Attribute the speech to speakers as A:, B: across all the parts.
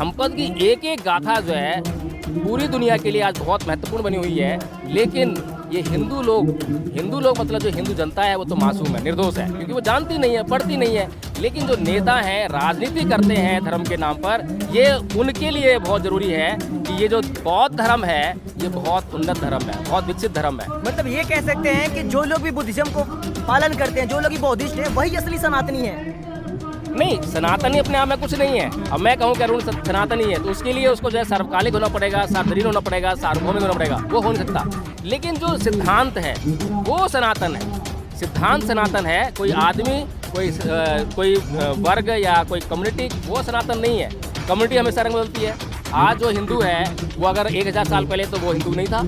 A: धम्पद की एक एक गाथा जो है पूरी दुनिया के लिए आज बहुत महत्वपूर्ण बनी हुई है। लेकिन ये हिंदू लोग मतलब जो हिंदू जनता है वो तो मासूम है, निर्दोष है, क्योंकि वो जानती नहीं है, पढ़ती नहीं है। लेकिन जो नेता हैं, राजनीति करते हैं धर्म के नाम पर, ये उनके लिए बहुत ज़रूरी है कि ये जो बौद्ध धर्म है ये बहुत उन्नत धर्म है, बहुत विकसित धर्म है।
B: मतलब ये कह सकते हैं कि जो लोग भी बुद्धिज्म को पालन करते हैं, जो लोग भी बौद्धिस्ट हैं, वही असली सनातनी है।
A: नहीं, सनातनी अपने आप में कुछ नहीं है। अब मैं कहूँ कि अरुण सनातनी है तो उसके लिए उसको जो है सार्वकालिक होना पड़ेगा, सार्वजनिक होना पड़ेगा, सार्वभौमिक होना पड़ेगा, वो हो नहीं सकता। लेकिन जो सिद्धांत है वो सनातन है, सिद्धांत सनातन है। कोई आदमी, कोई वर्ग या कोई कम्युनिटी, वो सनातन नहीं है। कम्युनिटी हमेशा रंग बदलती है। आज जो हिंदू है वो अगर 1000 साल पहले तो वो हिंदू नहीं था,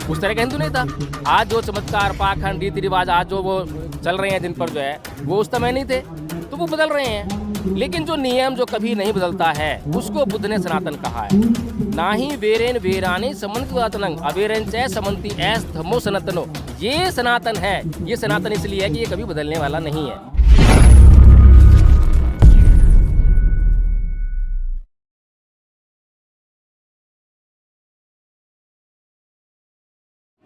A: उस तरह का हिंदू नहीं था। आज जो चमत्कार, पाखंड, रीति रिवाज आज जो वो चल रहे हैं जिन पर जो है वो उस समय नहीं थे, तो वो बदल रहे हैं। लेकिन जो नियम जो कभी नहीं बदलता है उसको बुद्ध ने सनातन कहा है। ना ही वेरेन वेरानी समन्वित अवेरन च समन्ति एस धम्मो सनातनो। ये सनातन है। ये सनातन इसलिए है कि ये कभी बदलने वाला नहीं है।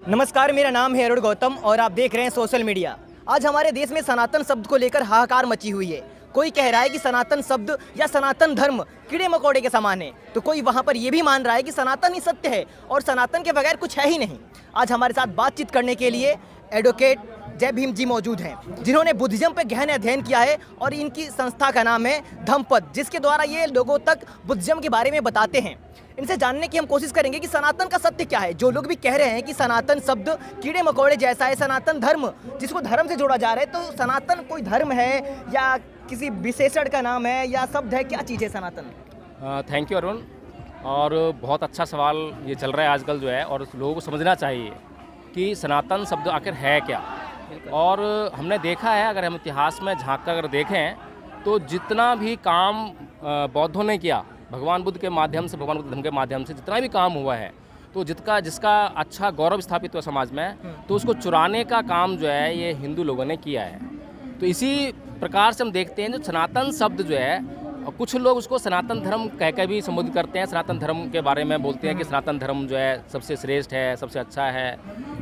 B: नमस्कार, मेरा नाम है अरुण गौतम और आप देख रहे हैं सोशल मीडिया। आज हमारे देश में सनातन शब्द को लेकर हाहाकार मची हुई है। कोई कह रहा है कि सनातन शब्द या सनातन धर्म कीड़े मकोड़े के समान है, तो कोई वहां पर यह भी मान रहा है कि सनातन ही सत्य है और सनातन के बगैर कुछ है ही नहीं। आज हमारे साथ बातचीत करने के लिए एडवोकेट जय भीम जी मौजूद हैं, जिन्होंने बुद्धिज्म पर गहन अध्ययन किया है और इनकी संस्था का नाम है धम्पद, जिसके द्वारा ये लोगों तक बुद्धिज्म के बारे में बताते हैं। इनसे जानने की हम कोशिश करेंगे कि सनातन का सत्य क्या है। जो लोग भी कह रहे हैं कि सनातन शब्द कीड़े मकोड़े जैसा है, सनातन धर्म जिसको धर्म से जोड़ा जा रहा है, तो सनातन कोई धर्म है या किसी विशेषण का नाम है या शब्द है, क्या चीज़ है सनातन?
A: Thank you Arun. और बहुत अच्छा सवाल ये चल रहा है आजकल जो है, और लोगों को समझना चाहिए कि सनातन शब्द आखिर है क्या। और हमने देखा है, अगर हम इतिहास में झांक कर अगर देखें तो जितना भी काम बौद्धों ने किया भगवान बुद्ध के माध्यम से, भगवान बुद्ध धर्म के माध्यम से जितना भी काम हुआ है, तो जिसका अच्छा गौरव स्थापित हुआ समाज में, तो उसको चुराने का काम जो है ये हिंदू लोगों ने किया है। तो इसी प्रकार से हम देखते हैं जो सनातन शब्द जो है, कुछ लोग उसको सनातन धर्म कह के भी संबोधित करते हैं, सनातन धर्म के बारे में बोलते हैं कि सनातन धर्म जो है सबसे श्रेष्ठ है, सबसे अच्छा है,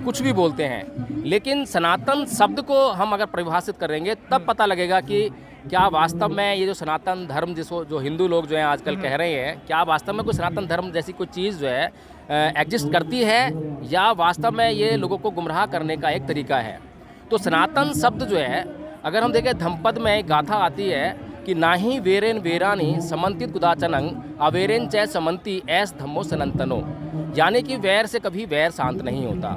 A: कुछ भी बोलते हैं। लेकिन सनातन शब्द को हम अगर परिभाषित करेंगे तब पता लगेगा कि क्या वास्तव में ये जो सनातन धर्म जिसको जो हिंदू लोग जो हैं आजकल कह रहे हैं, क्या वास्तव में कोई सनातन धर्म जैसी कोई चीज़ जो है एग्जिस्ट करती है, या वास्तव में ये लोगों को गुमराह करने का एक तरीका है। तो सनातन शब्द जो है, अगर हम देखें धम्पद में एक गाथा आती है कि ना ही वेरेन वेरानी समन्तित कुदाचनंग अवेरेन च समन्ति एस धम्मो सनातनो। यानी कि वैर से कभी वैर शांत नहीं होता,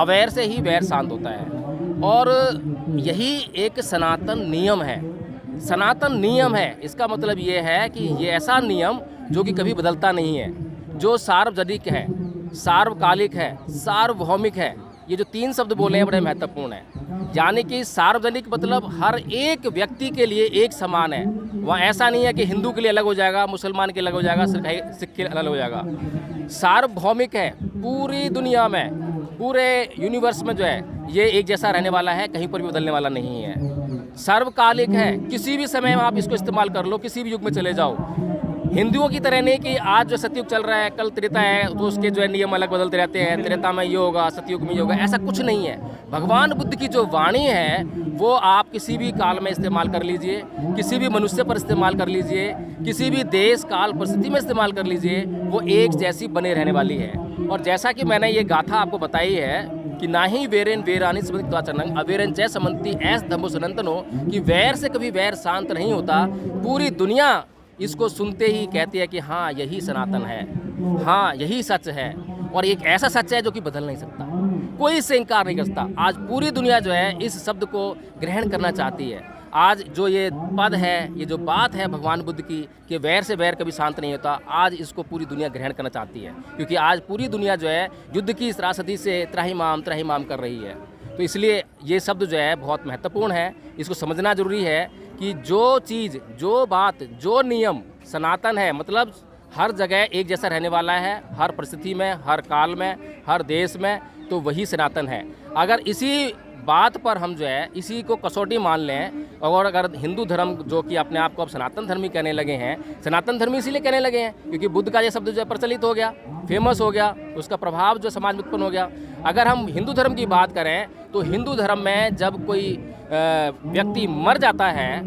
A: अवैर से ही वैर शांत होता है। और यही एक सनातन नियम है। सनातन नियम है, इसका मतलब ये है कि ये ऐसा नियम जो कि कभी बदलता नहीं है, जो सार्वजनिक है, सार्वकालिक है, सार्वभौमिक है। ये जो 3 शब्द बोले हैं बड़े महत्वपूर्ण हैं। यानी कि सार्वजनिक मतलब हर एक व्यक्ति के लिए एक समान है। वहाँ ऐसा नहीं है कि हिंदू के लिए अलग हो जाएगा, मुसलमान के अलग हो जाएगा, सिख के अलग हो जाएगा। सार्वभौमिक है, पूरी दुनिया में, पूरे यूनिवर्स में जो है ये एक जैसा रहने वाला है, कहीं पर भी बदलने वाला नहीं है। सर्वकालिक है, किसी भी समय में आप इसको इस्तेमाल कर लो, किसी भी युग में चले जाओ। हिंदुओं की तरह नहीं कि आज जो सतयुग चल रहा है कल त्रेता है, तो उसके जो है नियम अलग बदलते रहते हैं, त्रेता में ये होगा, सतयुग में ये होगा, ऐसा कुछ नहीं है। भगवान बुद्ध की जो वाणी है वो आप किसी भी काल में इस्तेमाल कर लीजिए, किसी भी मनुष्य पर इस्तेमाल कर लीजिए, किसी भी देश काल परिस्थिति में इस्तेमाल कर लीजिए, वो एक जैसी बने रहने वाली है। और जैसा कि मैंने ये गाथा आपको बताई है कि ना ही वेरेन वेरानी समन्ति अवेरन च समन्ति एस धम्मो सनातनो, कि वैर से कभी वैर शांत नहीं होता। पूरी दुनिया इसको सुनते ही कहती है कि हाँ यही सनातन है, हाँ यही सच है, और एक ऐसा सच है जो कि बदल नहीं सकता, कोई इससे इनकार नहीं कर सकता। आज पूरी दुनिया जो है इस शब्द को ग्रहण करना चाहती है। आज जो ये पद है, ये जो बात है भगवान बुद्ध की कि वैर से वैर कभी शांत नहीं होता, आज इसको पूरी दुनिया ग्रहण करना चाहती है, क्योंकि आज पूरी दुनिया जो है युद्ध की त्रासदी से त्राहिमाम कर रही है। तो इसलिए ये शब्द जो है बहुत महत्वपूर्ण है, इसको समझना जरूरी है कि जो चीज़, जो बात, जो नियम सनातन है, मतलब हर जगह एक जैसा रहने वाला है, हर परिस्थिति में, हर काल में, हर देश में, तो वही सनातन है। अगर इसी बात पर हम जो है इसी को कसौटी मान लें, और अगर हिंदू धर्म जो कि अपने आप को अब सनातन धर्मी कहने लगे हैं, सनातन धर्मी इसीलिए कहने लगे हैं क्योंकि बुद्ध का ये शब्द जो है प्रचलित हो गया, फेमस हो गया, उसका प्रभाव जो समाज में उत्पन्न हो गया। अगर हम हिंदू धर्म की बात करें तो हिंदू धर्म में जब कोई व्यक्ति मर जाता है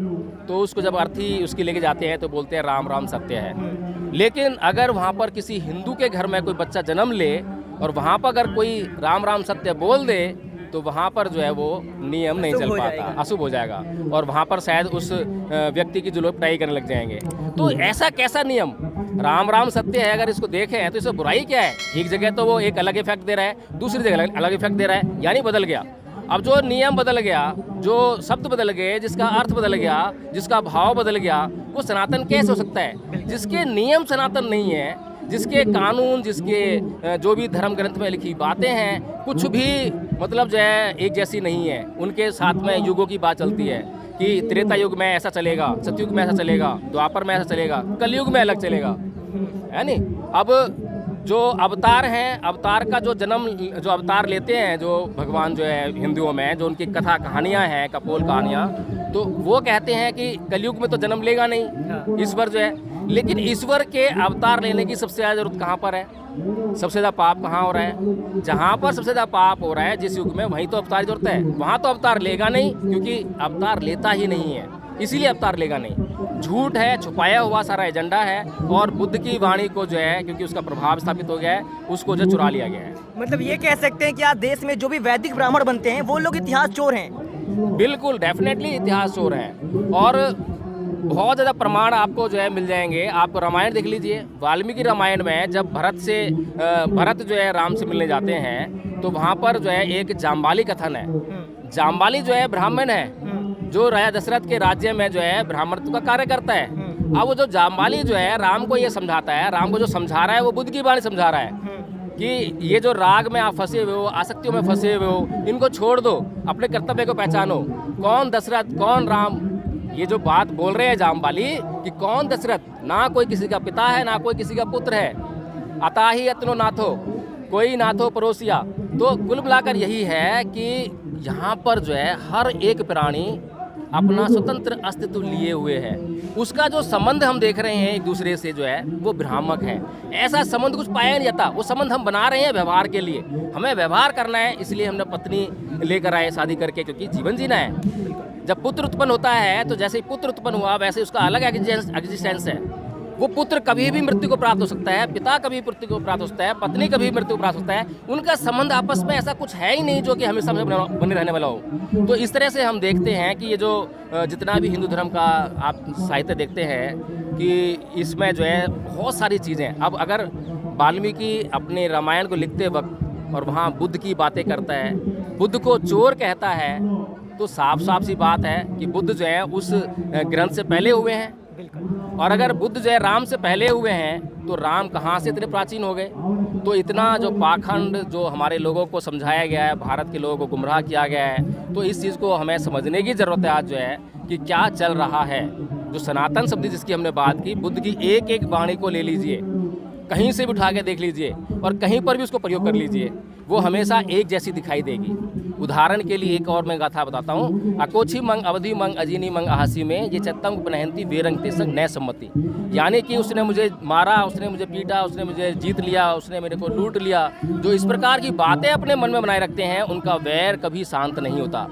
A: तो उसको जब अर्थी उसकी लेके जाते हैं तो बोलते हैं राम राम सत्य है। लेकिन अगर वहाँ पर किसी हिंदू के घर में कोई बच्चा जन्म ले और वहाँ पर अगर कोई राम राम सत्य बोल दे तो वहाँ पर जो है वो नियम नहीं चल पाता, अशुभ हो जाएगा, और वहाँ पर शायद उस व्यक्ति की जो लोग पिटाई करने लग जाएंगे। तो ऐसा कैसा नियम, राम राम सत्य है, अगर इसको देखें तो इसमें बुराई क्या है? एक जगह तो वो एक अलग इफेक्ट दे रहा है, दूसरी जगह अलग इफेक्ट दे रहा है, यानी बदल गया। अब जो नियम बदल गया, जो शब्द बदल गए, जिसका अर्थ बदल गया, जिसका भाव बदल गया, वो सनातन कैसे हो सकता है? जिसके नियम सनातन नहीं है, जिसके कानून, जिसके जो भी धर्म ग्रंथ में लिखी बातें हैं, कुछ भी मतलब जो है एक जैसी नहीं है। उनके साथ में युगों की बात चलती है कि त्रेता युग में ऐसा चलेगा, सतयुग में ऐसा चलेगा, द्वापर में ऐसा चलेगा, कलयुग में अलग चलेगा, है नी। अब जो अवतार हैं, अवतार का जो जन्म, जो अवतार लेते हैं जो भगवान जो है हिंदुओं में, जो उनकी कथा कहानियाँ हैं, कपोल कहानियाँ, तो वो कहते हैं कि कलयुग में तो जन्म लेगा नहीं ईश्वर जो है। लेकिन ईश्वर के अवतार लेने की सबसे ज़्यादा जरूरत कहाँ पर है? सबसे ज़्यादा पाप कहाँ हो रहा है? जहाँ पर सबसे ज़्यादा पाप हो रहा है जिस युग में, वहीं तो अवतार की जरूरत है। वहाँ तो अवतार लेगा नहीं क्योंकि अवतार लेता ही नहीं है, इसीलिए अवतार लेगा नहीं। झूठ है, छुपाया हुआ सारा एजेंडा है, और बुद्ध की वाणी को जो है क्योंकि उसका प्रभाव स्थापित हो गया है, उसको जो चुरा लिया गया है। मतलब
B: ये कह सकते हैं कि आज देश में जो भी वैदिक ब्राह्मण बनते हैं वो लोग इतिहास चोर हैं।
A: बिल्कुल, डेफिनेटली इतिहास चोर हैं, और बहुत ज़्यादा प्रमाण आपको जो है मिल जाएंगे। आप रामायण देख लीजिए, वाल्मीकि रामायण में जब भरत जो है राम से मिलने जाते हैं तो वहाँ पर जो है एक जाम्बाली कथन है। जाम्बाली जो है ब्राह्मण है, जो राजा दशरथ के राज्य में जो है ब्राह्मणत्व का कार्य करता है। अब वो जो जाम्बाली जो है राम को ये समझाता है, राम को जो समझा रहा है वो बुद्ध की वाणी समझा रहा है कि ये जो राग में आप फंसे हुए हो, आसक्तियों में फंसे हुए हो, इनको छोड़ दो, अपने कर्तव्य को पहचानो। कौन दशरथ, कौन राम, ये जो बात बोल रहे हैं जाम्बाली कि कौन दशरथ, ना कोई किसी का पिता है, ना कोई किसी का पुत्र है, अता ही अतनो नाथो, कोई नाथो पड़ोसिया। तो कुल मिलाकर यही है कि यहाँ पर जो है हर एक प्राणी अपना स्वतंत्र अस्तित्व लिए हुए है। उसका जो संबंध हम देख रहे हैं एक दूसरे से जो है वो भ्रामक है। ऐसा संबंध कुछ पाया नहीं जाता, वो संबंध हम बना रहे हैं व्यवहार के लिए। हमें व्यवहार करना है, इसलिए हमने पत्नी लेकर आए शादी करके, क्योंकि जीवन जीना है। जब पुत्र उत्पन्न होता है तो जैसे ही पुत्र उत्पन्न हुआ वैसे उसका अलग एग्जिस्टेंस है। वो पुत्र कभी भी मृत्यु को प्राप्त हो सकता है, पिता कभी मृत्यु को प्राप्त हो सकता है, पत्नी कभी मृत्यु को प्राप्त हो सकता है। उनका संबंध आपस में ऐसा कुछ है ही नहीं जो कि हमेशा बने रहने वाला हो। तो इस तरह से हम देखते हैं कि ये जो जितना भी हिंदू धर्म का आप साहित्य देखते हैं कि इसमें जो है बहुत सारी चीज़ें। अब अगर वाल्मीकि अपने रामायण को लिखते वक्त और वहाँ बुद्ध की बातें करता है, बुद्ध को चोर कहता है, तो साफ साफ सी बात है कि बुद्ध जो है उस ग्रंथ से पहले हुए हैं। और अगर बुद्ध जो है राम से पहले हुए हैं तो राम कहाँ से इतने प्राचीन हो गए? तो इतना जो पाखंड जो हमारे लोगों को समझाया गया है, भारत के लोगों को गुमराह किया गया है, तो इस चीज़ को हमें समझने की ज़रूरत है आज जो है कि क्या चल रहा है। जो सनातन शब्द जिसकी हमने बात की, बुद्ध की एक एक वाणी को ले लीजिए, कहीं से भी उठा के देख लीजिए और कहीं पर भी उसको प्रयोग कर लीजिए, वो हमेशा एक जैसी दिखाई देगी। उदाहरण के लिए एक और मैं गाथा बताता हूँ। अकोछी मंग अवधि मंग अजीनी मंग आहासी में ये चत्तंग पनहंती बेरंग तेसंग नय सम्मति, यानी कि उसने मुझे मारा, उसने मुझे पीटा, उसने मुझे जीत लिया, उसने मेरे को लूट लिया। जो इस प्रकार की बातें अपने मन में बनाए रखते हैं उनका वैर कभी शांत नहीं होता।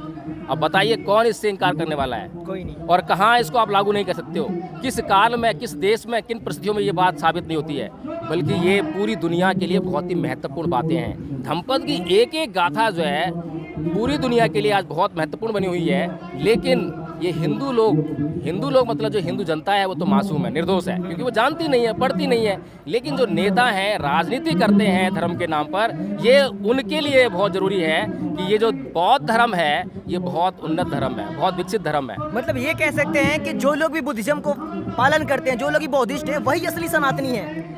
A: अब बताइए कौन इससे इनकार करने वाला है?
B: कोई नहीं।
A: और कहाँ इसको आप लागू नहीं कर सकते हो? किस काल में, किस देश में, किन परिस्थितियों में ये बात साबित नहीं होती है? बल्कि ये पूरी दुनिया के लिए बहुत ही महत्वपूर्ण बातें हैं। धम्मपद की एक एक गाथा जो है पूरी दुनिया के लिए आज बहुत महत्वपूर्ण बनी हुई है। लेकिन ये हिंदू लोग मतलब जो हिंदू जनता है वो तो मासूम है, निर्दोष है, क्योंकि वो जानती नहीं है, पढ़ती नहीं है। लेकिन जो नेता हैं, राजनीति करते हैं धर्म के नाम पर, ये उनके लिए बहुत ज़रूरी है कि ये जो बौद्ध धर्म है ये बहुत उन्नत धर्म है, बहुत विकसित धर्म है।
B: मतलब ये कह सकते हैं कि जो लोग भी बुद्धिज्म को पालन करते हैं, जो लोग भी बौद्धिस्ट हैं, वही असली सनातनी है।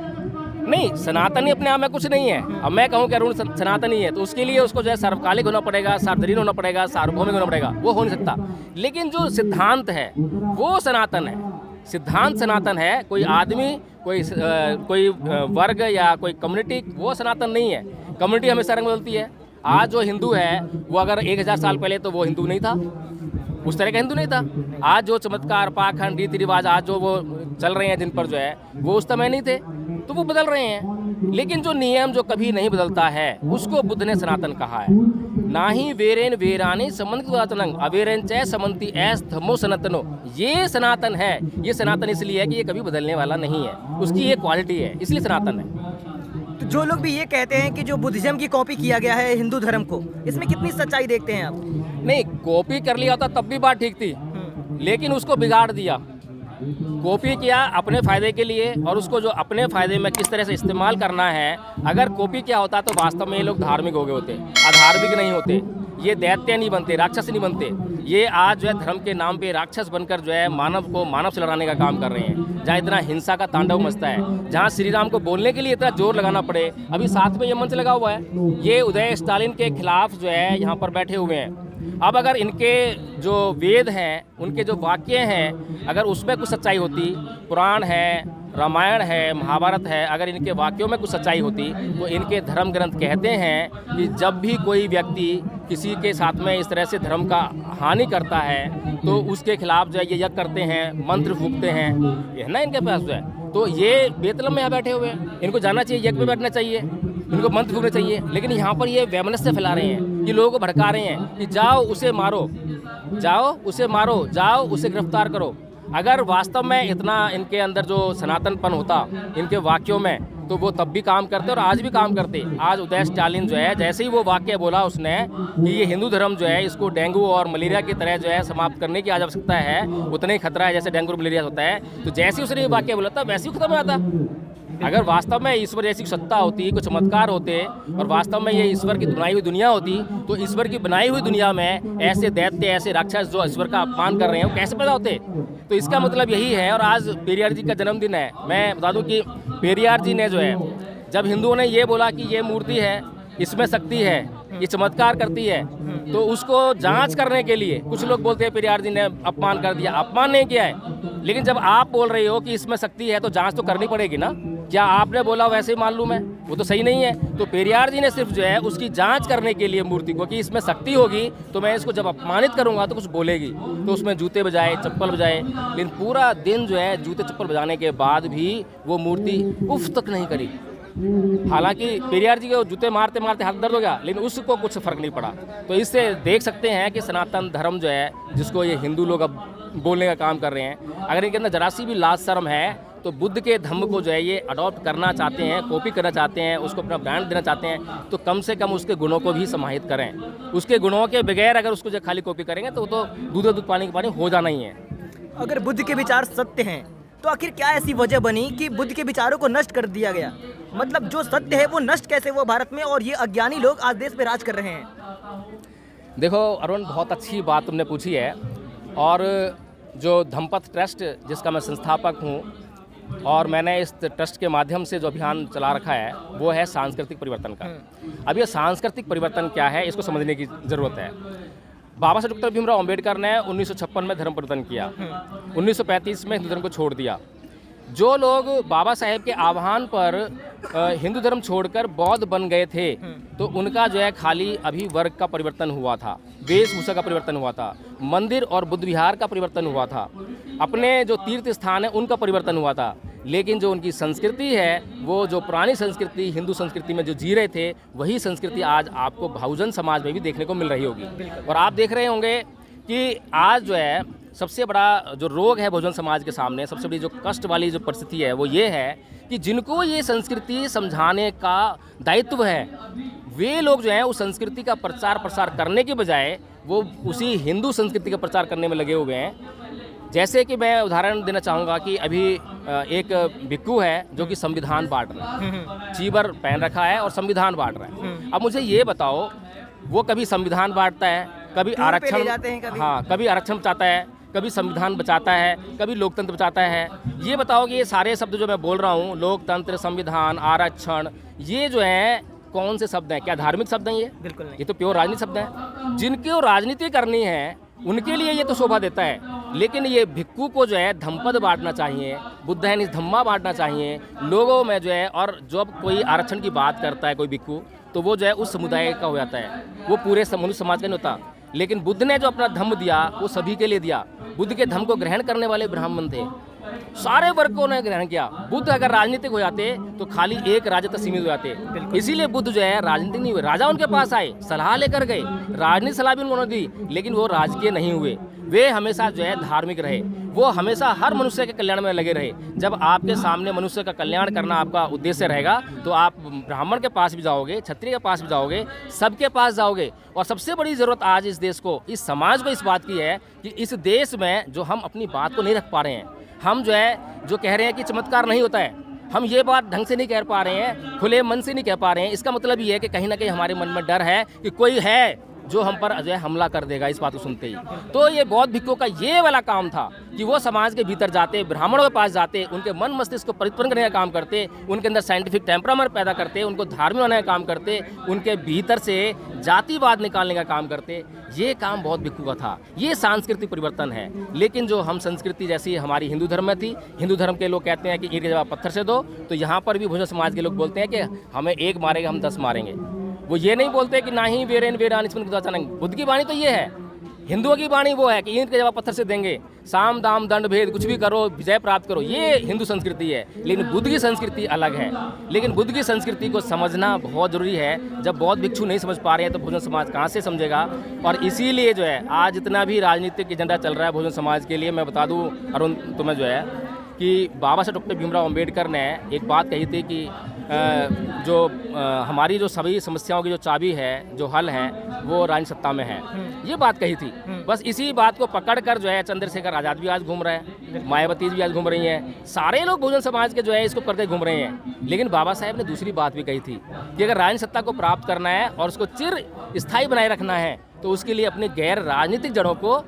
A: नहीं, सनातनी अपने आप में कुछ नहीं है। अब मैं कहूँ कि अरुण सनातनी है तो उसके लिए उसको जो है सर्वकालिक होना पड़ेगा, सार्वजनीन होना पड़ेगा, सार्वभौमिक होना पड़ेगा, वो हो नहीं सकता। लेकिन जो सिद्धांत है वो सनातन है। सिद्धांत सनातन है। कोई आदमी, कोई वर्ग या कोई कम्युनिटी, वो सनातन नहीं है। कम्युनिटी हमेशा रंग बदलती है। आज जो हिंदू है वो अगर 1000 साल पहले तो वो हिंदू नहीं था, उस तरह का हिंदू नहीं था। आज जो चमत्कार, पाखंड, रीति रिवाज आज जो वो चल रहे हैं जिन पर जो है वो उस समय नहीं थे, तो वो बदल रहे हैं। लेकिन जो नियम जो कभी नहीं बदलता है उसको बुद्ध ने सनातन कहा है। ना ही वेरेन वेरानी समन्ति वातनंग अवेरन चै समन्ति ऐस धम्मो सनातनो। ये सनातन है। ये सनातन इसलिए है कि ये कभी बदलने वाला नहीं है, उसकी ये क्वालिटी है, इसलिए सनातन है।
B: तो जो लोग भी ये कहते हैं कि जो बुद्धिज्म की कॉपी किया गया है हिंदू धर्म को, इसमें कितनी सच्चाई देखते हैं आप?
A: नहीं, कॉपी कर लिया होता तब भी बात ठीक थी, लेकिन उसको बिगाड़ दिया। कॉपी किया अपने फ़ायदे के लिए, और उसको जो अपने फ़ायदे में किस तरह से इस्तेमाल करना है। अगर कॉपी किया होता तो वास्तव में ये लोग धार्मिक हो गए होते, अधार्मिक नहीं होते, ये दैत्य नहीं बनते, राक्षस नहीं बनते। ये आज जो है धर्म के नाम पे राक्षस बनकर जो है मानव को मानव से लड़ाने का काम कर रहे हैं। जहाँ इतना हिंसा का तांडव मचता है, जहाँ श्री राम को बोलने के लिए इतना जोर लगाना पड़े। अभी साथ में ये मंच लगा हुआ है, ये उदय स्टालिन के खिलाफ जो है यहाँ पर बैठे हुए हैं। अब अगर इनके जो वेद हैं, उनके जो वाक्य हैं, अगर उसमें कुछ सच्चाई होती, पुराण है, रामायण है, महाभारत है, अगर इनके वाक्यों में कुछ सच्चाई होती तो इनके धर्म ग्रंथ कहते हैं कि जब भी कोई व्यक्ति किसी के साथ में इस तरह से धर्म का हानि करता है तो उसके खिलाफ जो है ये यज्ञ करते हैं, मंत्र फूकते हैं। ये है ना इनके पास जो है। तो ये बेतलम में यहाँ बैठे हुए हैं, इनको जाना चाहिए, यज्ञ में बैठना चाहिए, इनको मंत्र फूकने चाहिए। लेकिन यहाँ पर ये वैमनस्य फैला रहे हैं, कि लोगों को भड़का रहे हैं कि जाओ उसे मारो, जाओ उसे मारो, जाओ उसे गिरफ्तार करो। अगर वास्तव में इतना इनके अंदर जो सनातनपन होता इनके वाक्यों में, तो वो तब भी काम करते और आज भी काम करते। आज उदय स्टालिन जो है, जैसे ही वो वाक्य बोला उसने कि ये हिंदू धर्म जो है इसको डेंगू और मलेरिया की तरह जो है समाप्त करने की आज आवश्यकता है, उतना ही खतरा है जैसे डेंगू और मलेरिया होता है, तो जैसे ही उसने ये वाक्य बोला था वैसे ही खत्म हो जाता। अगर वास्तव में ईश्वर जैसी सत्ता होती, कुछ चमत्कार होते और वास्तव में ये ईश्वर की बनाई हुई दुनिया होती, तो ईश्वर की बनाई हुई दुनिया में ऐसे दैत्य, ऐसे राक्षस जो ईश्वर का अपमान कर रहे हैं वो कैसे पैदा होते? तो इसका मतलब यही है। और आज पेरियार जी का जन्मदिन है। मैं बता दूं कि पेरियार जी ने जो है, जब हिंदुओं ने ये बोला कि ये मूर्ति है, इसमें शक्ति है, ये चमत्कार करती है, तो उसको जांच करने के लिए कुछ लोग बोलते हैं पेरियार जी ने अपमान कर दिया। अपमान नहीं किया है, लेकिन जब आप बोल रहे हो कि इसमें शक्ति है तो जांच तो करनी पड़ेगी ना। क्या आपने बोला वैसे ही मान लूँ मैं? वो तो सही नहीं है। तो पेरियार जी ने सिर्फ जो है उसकी जांच करने के लिए मूर्ति को कि इसमें शक्ति होगी तो मैं इसको जब अपमानित करूंगा तो कुछ बोलेगी, तो उसमें जूते बजाए, चप्पल बजाए। लेकिन पूरा दिन जो है जूते चप्पल बजाने के बाद भी वो मूर्ति उफ तक नहीं करी। हालांकि पेरियार जी को जूते मारते मारते हाथ दर्द हो गया, लेकिन उसको कुछ फर्क नहीं पड़ा। तो इससे देख सकते हैं कि सनातन धर्म जो है, जिसको ये हिंदू लोग अब बोलने का काम कर रहे हैं, अगर इनके अंदर जरा सी भी लाज शर्म है तो बुद्ध के धम्म को जो है ये अडॉप्ट करना चाहते हैं, कॉपी करना चाहते हैं, उसको अपना ब्रांड देना चाहते हैं, तो कम से कम उसके गुणों को भी समाहित करें। उसके गुणों के बगैर अगर उसको जो खाली कॉपी करेंगे तो वो तो दूध पानी का पानी हो जाना ही है।
B: अगर बुद्ध के विचार सत्य हैं तो आखिर क्या ऐसी वजह बनी कि बुद्ध के विचारों को नष्ट कर दिया गया? मतलब जो सत्य है वो नष्ट कैसे हुआ भारत में, और ये अज्ञानी लोग आज देश पे राज कर रहे हैं?
A: देखो अरुण, बहुत अच्छी बात तुमने पूछी है। और जो धम्मपथ ट्रस्ट जिसका मैं संस्थापक हूँ और मैंने इस ट्रस्ट के माध्यम से जो अभियान चला रखा है वो है सांस्कृतिक परिवर्तन का। अब ये सांस्कृतिक परिवर्तन क्या है इसको समझने की ज़रूरत है। बाबा साहब डॉक्टर भीमराव अम्बेडकर ने 1956 में धर्म परिवर्तन किया, 1935 में हिंदू धर्म को छोड़ दिया। जो लोग बाबा साहेब के आह्वान पर हिंदू धर्म छोड़कर बौद्ध बन गए थे, तो उनका जो है खाली अभी वर्ग का परिवर्तन हुआ था, वेशभूषा का परिवर्तन हुआ था, मंदिर और बुद्ध विहार का परिवर्तन हुआ था, अपने जो तीर्थ स्थान है उनका परिवर्तन हुआ था। लेकिन जो उनकी संस्कृति है, वो जो पुरानी संस्कृति हिंदू संस्कृति में जो जी रहे थे, वही संस्कृति आज आपको बहुजन समाज में भी देखने को मिल रही होगी। और आप देख रहे होंगे कि आज जो है सबसे बड़ा जो रोग है बहुजन समाज के सामने, सबसे बड़ी जो कष्ट वाली जो परिस्थिति है वो ये है कि जिनको ये संस्कृति समझाने का दायित्व है, वे लोग जो हैं उस संस्कृति का प्रचार प्रसार करने के बजाय वो उसी हिंदू संस्कृति का प्रचार करने में लगे हुए हैं। जैसे कि मैं उदाहरण देना चाहूँगा कि अभी एक भिक्खू है जो कि संविधान बांट रहा है, चीबर पहन रखा है और संविधान बांट रहा है। अब मुझे ये बताओ, वो कभी संविधान बांटता है, कभी आरक्षण, हाँ, कभी आरक्षण चाहता है, कभी संविधान बचाता है, कभी लोकतंत्र बचाता है। ये बताओ कि ये सारे शब्द जो मैं बोल रहा हूँ, लोकतंत्र, संविधान, आरक्षण, ये जो है कौन से शब्द हैं? क्या धार्मिक शब्द हैं ये? बिल्कुल नहीं, ये तो प्योर राजनीतिक शब्द हैं। जिनको राजनीति करनी है उनके लिए ये तो शोभा देता है, लेकिन ये भिक्खु को जो है धम्मपद बांटना चाहिए, बुद्ध है धम्मा बांटना चाहिए लोगों में जो है। और जब कोई आरक्षण की बात करता है कोई भिक्खु, तो वो जो है उस समुदाय का हो जाता है, वो पूरे मनुष्य समाज का नहीं होता। लेकिन बुद्ध ने जो अपना धम्म दिया वो सभी के लिए दिया। बुद्ध के धम्म को ग्रहण करने वाले ब्राह्मण थे, सारे वर्गों ने ग्रहण किया। बुद्ध अगर राजनीतिक हो जाते तो खाली एक राजा तक सीमित हो जाते। इसीलिए बुद्ध जो है राजनीतिक नहीं हुए। राजा उनके पास आए, सलाह लेकर गए, राजनीतिक सलाह भी उन्होंने दी, लेकिन वो राजकीय नहीं हुए। वे हमेशा जो है धार्मिक रहे, वो हमेशा हर मनुष्य के कल्याण में लगे रहे। जब आपके सामने मनुष्य का कल्याण करना आपका उद्देश्य रहेगा तो आप ब्राह्मण के पास भी जाओगे, क्षत्रिय के पास भी जाओगे, सबके पास जाओगे। और सबसे बड़ी ज़रूरत आज इस देश को, इस समाज को इस बात की है कि इस देश में जो हम अपनी बात को नहीं रख पा रहे हैं, हम जो है जो कह रहे हैं कि चमत्कार नहीं होता है, हम ये बात ढंग से नहीं कह पा रहे हैं, खुले मन से नहीं कह पा रहे हैं। इसका मतलब ये है कि कहीं ना कहीं हमारे मन में डर है कि कोई है जो हम पर जो है हमला कर देगा इस बात को सुनते ही। तो ये बौद्ध भिक्खुओं का ये वाला काम था कि वो समाज के भीतर जाते, ब्राह्मणों के पास जाते, उनके मन मस्तिष्क को परिवर्तन करने का काम करते, उनके अंदर साइंटिफिक टेम्परामेंट पैदा करते, उनको धार्मिक बनाने का काम करते, उनके भीतर से जातिवाद निकालने का काम करते। ये काम बौद्ध भिक्खु का था। ये सांस्कृतिक परिवर्तन है। लेकिन जो हम संस्कृति जैसी हमारी हिंदू धर्म में थी, हिंदू धर्म के लोग कहते हैं कि ईंट के जवाब पत्थर से दो, तो यहाँ पर भी भोजन समाज के लोग बोलते हैं कि हमें एक मारेगा हम 10 मारेंगे। वो ये नहीं बोलते कि ना ही वेरेन वेरान इसमें अचानक। बुद्ध की वाणी तो ये है, हिंदुओं की वाणी वो है कि ईंट के जवाब पत्थर से देंगे, साम दाम दंड भेद कुछ भी करो, विजय प्राप्त करो। ये हिंदू संस्कृति है, लेकिन बुद्ध की संस्कृति अलग है। लेकिन बुद्ध की संस्कृति को समझना बहुत जरूरी है। जब बौद्ध भिक्षु नहीं समझ पा रहे हैं तो भोजन समाज कहाँ से समझेगा। और इसीलिए जो है आज जितना भी राजनीतिक एजेंडा चल रहा है भोजन समाज के लिए, मैं बता दूँ अरुण तुम्हें जो है कि बाबा साहब डॉक्टर भीमराव अम्बेडकर ने एक बात कही थी कि हमारी जो सभी समस्याओं की जो चाबी है, जो हल है, वो राजनीतिक सत्ता में है। ये बात कही थी। बस इसी बात को पकड़कर जो है चंद्रशेखर आज़ाद भी आज घूम रहे हैं, मायावती भी आज घूम रही हैं, सारे लोग बहुजन समाज के जो है इसको करके घूम रहे हैं। लेकिन बाबा साहेब ने दूसरी बात भी कही थी कि अगर राजनीतिक सत्ता को प्राप्त करना है और उसको चिर स्थायी बनाए रखना है तो उसके लिए अपनी गैर राजनीतिक जड़ों को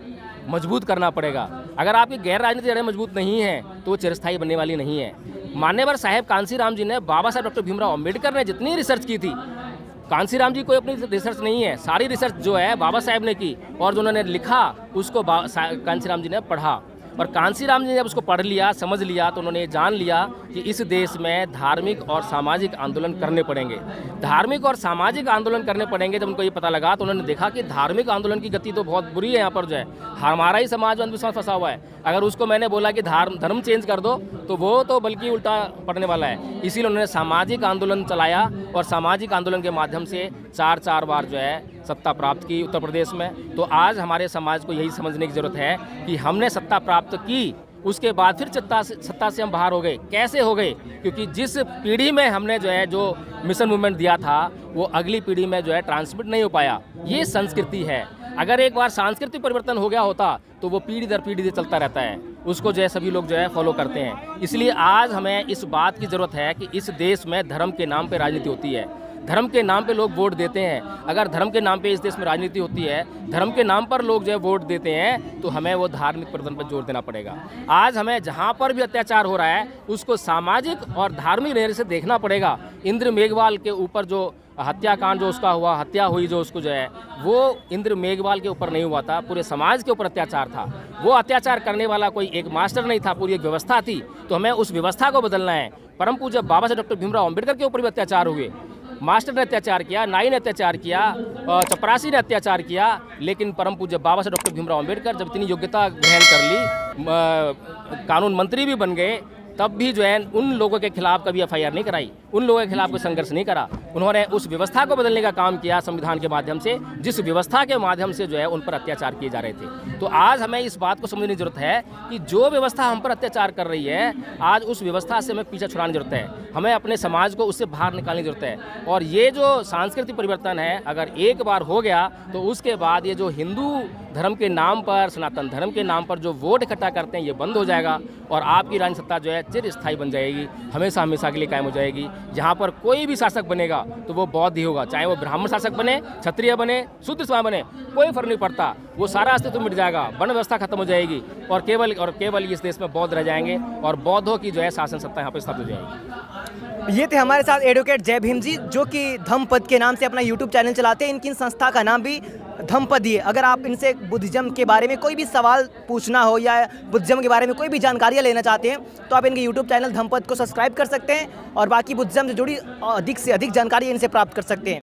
A: मजबूत करना पड़ेगा। अगर आपकी गैर राजनीतिक जड़ें मजबूत नहीं हैं तो वो चिरस्थायी बनने वाली नहीं है। मान्यवर साहेब कांसीराम जी ने, बाबा साहब डॉक्टर भीमराव अम्बेडकर ने जितनी रिसर्च की थी, कांसीराम जी कोई अपनी रिसर्च नहीं है, सारी रिसर्च जो है बाबा साहेब ने की और जो उन्होंने लिखा उसको कांसीराम जी ने पढ़ा। और कांसीराम जी ने जब उसको पढ़ लिया, समझ लिया, तो उन्होंने ये जान लिया कि इस देश में धार्मिक और सामाजिक आंदोलन करने पड़ेंगे। धार्मिक और सामाजिक आंदोलन करने पड़ेंगे। जब उनको ये पता लगा तो उन्होंने देखा कि धार्मिक आंदोलन की गति तो बहुत बुरी है। यहाँ पर जो है हमारा ही समाज अंधविश्वास फंसा हुआ है। अगर उसको मैंने बोला कि धर्म चेंज कर दो तो वो तो बल्कि उल्टा पड़ने वाला है। इसीलिए उन्होंने सामाजिक आंदोलन चलाया और सामाजिक आंदोलन के माध्यम से 4 बार जो है सत्ता प्राप्त की उत्तर प्रदेश में। तो आज हमारे समाज को यही समझने की ज़रूरत है कि हमने सत्ता प्राप्त की, उसके बाद फिर सत्ता से हम बाहर हो गए। कैसे हो गए? क्योंकि जिस पीढ़ी में हमने जो है जो मिशन मूवमेंट दिया था वो अगली पीढ़ी में जो है ट्रांसमिट नहीं हो पाया। ये संस्कृति है। अगर एक बार सांस्कृतिक परिवर्तन हो गया होता तो वो पीढ़ी दर पीढ़ी से चलता रहता है, उसको जो है सभी लोग जो है फॉलो करते हैं। इसलिए आज हमें इस बात की ज़रूरत है कि इस देश में धर्म के नाम पर राजनीति होती है, धर्म के नाम पे लोग वोट देते हैं। अगर धर्म के नाम पे इस देश में राजनीति होती है, धर्म के नाम पर लोग जो है वोट देते हैं, तो हमें वो धार्मिक परिवर्तन पर जोर देना पड़ेगा। आज हमें जहाँ पर भी अत्याचार हो रहा है उसको सामाजिक और धार्मिक नजर से देखना पड़ेगा। इंद्र मेघवाल के ऊपर जो हत्याकांड जो उसका हुआ, हत्या हुई जो उसको जो है, वो इंद्र मेघवाल के ऊपर नहीं हुआ था, पूरे समाज के ऊपर अत्याचार था। वो अत्याचार करने वाला कोई एक मास्टर नहीं था, पूरी एक व्यवस्था थी। तो हमें उस व्यवस्था को बदलना है। परम पूज्य बाबा साहब डॉक्टर भीमराव अम्बेडकर के ऊपर भी अत्याचार हुए, मास्टर ने अत्याचार किया, नाई ने अत्याचार किया, चपरासी ने अत्याचार किया, लेकिन परम पूज्य बाबा साहब डॉक्टर भीमराव अम्बेडकर जब इतनी योग्यता ग्रहण कर ली, कानून मंत्री भी बन गए, तब भी जो है उन लोगों के खिलाफ कभी एफआईआर नहीं कराई, उन लोगों के खिलाफ कोई संघर्ष नहीं करा। उन्होंने उस व्यवस्था को बदलने का काम किया संविधान के माध्यम से, जिस व्यवस्था के माध्यम से जो है उन पर अत्याचार किए जा रहे थे। तो आज हमें इस बात को समझने की जरूरत है कि जो व्यवस्था हम पर अत्याचार कर रही है, आज उस व्यवस्था से हमें पीछे छुड़ाने की जरूरत है। हमें अपने समाज को उससे बाहर निकालने की जरूरत है। और ये जो सांस्कृतिक परिवर्तन है, अगर एक बार हो गया तो उसके बाद ये जो हिंदू धर्म के नाम पर, सनातन धर्म के नाम पर जो वोट इकट्ठा करते हैं, ये बंद हो जाएगा और आपकी राजनीतिक सत्ता जो है चिर स्थायी बन जाएगी, हमेशा हमेशा के लिए कायम हो जाएगी। जहाँ पर कोई भी शासक बनेगा तो वो बौद्ध ही होगा, चाहे वो ब्राह्मण शासक बने, क्षत्रिय बने, शूद्र स्वामी बने, कोई फर्क नहीं पड़ता। वो सारा अस्तित्व मिट जाएगा, वर्ण व्यवस्था खत्म हो जाएगी और केवल इस देश में बौद्ध रह जाएंगे और बौद्धों की जो है शासन सत्ता यहाँ पर स्थापित हो जाएगी।
B: ये थे हमारे साथ एडवोकेट जय भीम जी, जो कि धम्म पद के नाम से अपना यूट्यूब चैनल चलाते हैं। इनकी संस्था का नाम भी धम्मपद है। अगर आप इनसे बुद्धिज़्म के बारे में कोई भी सवाल पूछना हो या बुद्धिज़्म के बारे में कोई भी जानकारियाँ लेना चाहते हैं तो आप इनके यूट्यूब चैनल धम्मपद को सब्सक्राइब कर सकते हैं और बाकी बुद्धिज़्म से जुड़ी अधिक से अधिक जानकारी इनसे प्राप्त कर सकते हैं।